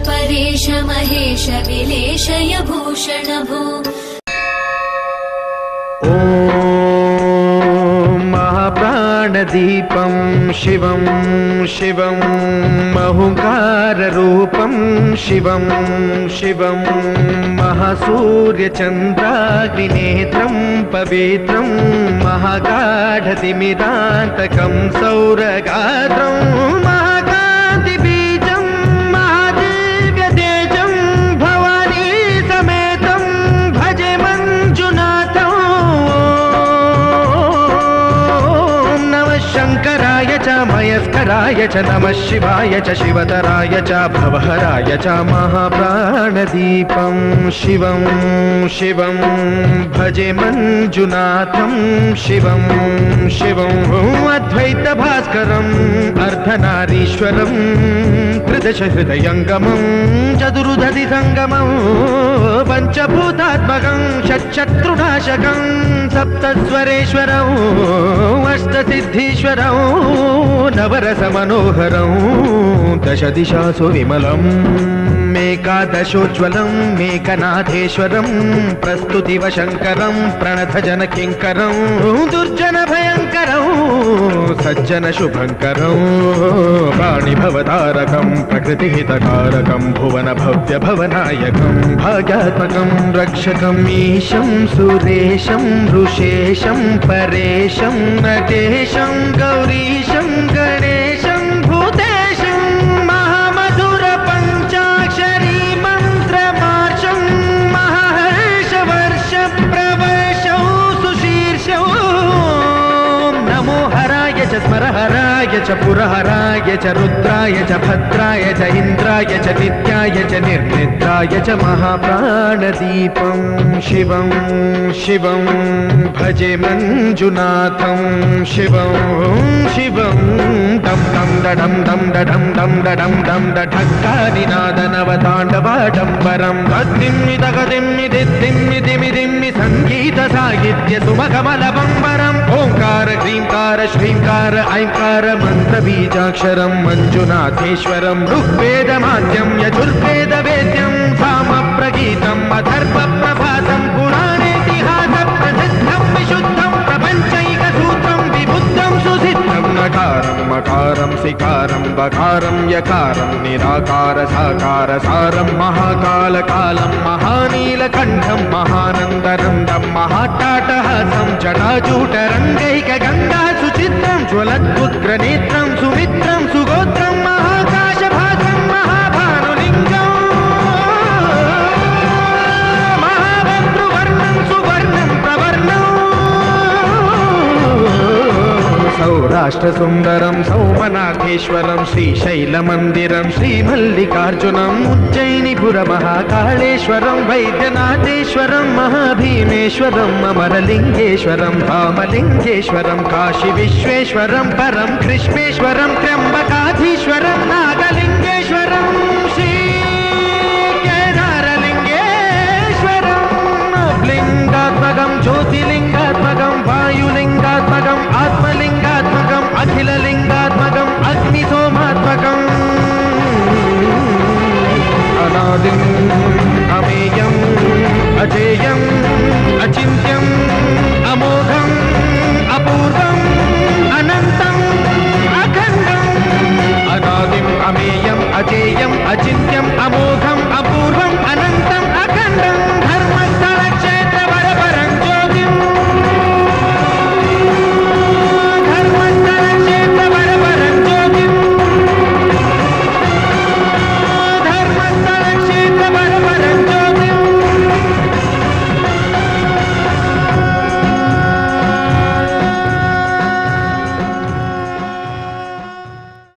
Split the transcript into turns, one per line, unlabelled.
परेश महेश विलेशय भूषण भो।
ॐ महाप्राणदीपं शिवं शिवं महङ्काररूपं शिवं शिवं महासूर्यचन्द्राग्निनेत्रं पवित्रं महागाढतिमिरान्तकं सौरगात्रं मयस्कराय च नमः शिवाय च शिवतराय च भवहराय च महाप्राणदीपं शिवं शिवं भजे मंजुनाथं शिवं शिवं अद्वैतभास्करम् अर्धनारीश्वरं त्रिदशहृदयङ्गमं चतुर्दधिसङ्गमं पञ्चभूतात्मकं षट्शत्रुनाशकं सप्तस्वरेश्वरं अष्टसिद्धीश्वरं नवरसमनोहरं दशदिशासु विमलम् एकादशोज्ज्वलं मेघनाथेश्वरं प्रस्तुतिवशङ्करं प्रणतजनकिङ्करं दुर्जनभयङ्करं सज्जनशुभङ्करं प्राणिभवतारकं प्रकृतिहितकारकं भुवनभव्यभवनायकं भाग्यात्मकं रक्षकम् ईशं सुरेशं ऋषेशं परेशं नटेशं गौरीशं गणेशं भूतेशं महामधुर पञ्चाक्षरी मन्त्रमार्षं महर्षवर्ष प्रवर्षौ सुशीर्षौ नमो हराय च स्मरहराय च पुरहराय च रुद्राय च भद्राय च इन्द्राय च नित्याय च निर्निद्राय च महाप्राणदीपं शिवं शिवं भजे मंजुनाथं शिवं शिवं दं दं दडं दं दडं दं दडं दं दढक्कानिनादनवताण्डवाडम्बरं तद्दिम्मि तगदिम्मि दिद्दिम्मि दिमि दिम्मि सङ्गीतसाहित्य सुमखमलबम्बरम् ओङ्कार ह्रीङ्कार श्रीङ्कार ऐङ्कार मन्त्रबीजाक्षरं मञ्जुनाथेश्वरं ऋग्वेदमाद्यं यजुर्वेदवेद्यं सामप्रगीतम् अथर्वप्रभातं पुराणेतिहासप्रसिद्धं विशुद्धं प्रपञ्चैकसूत्रं विबुद्धं सुसिद्धं नकारं मकारं सिकारं बकारं यकारं निराकार साकार सारं महाकालकालं महानीलकण्ठं महानन्दनन्दं महाट्टाटहासं जटाजूटरङ्गैकगङ्गा सुचित्रं ज्वलद्वुग्रनेत्रं सुमित्रं सुगोत्रं महाकाशभासं महाभानुलिङ्गं महाभद्रुवर्णं सुवर्णं प्रवर्णं सौराष्ट्रसुन्दरं सौमनाथेश्वरं श्रीशैलमन्दिरं श्रीमल्लिकार्जुनम् उज्जयिनीपुरमहाकाळेश्वरं वैद्यनाथेश्वरं महाभीमेश्वरं अमरलिङ्गेश्वरं धामलिङ्गेश्वरं काशीविश्वेश्वरं परं कृष्णेश्वरं त्र्यम्बकाधीश्वरं नागलिङ्गेश्वरं श्रीकेदारलिङ्गेश्वरं लिङ्गात्मकं ज्योतिलिङ्गात्मकं वायुलिङ्गात्मकम् आत्मलिङ्ग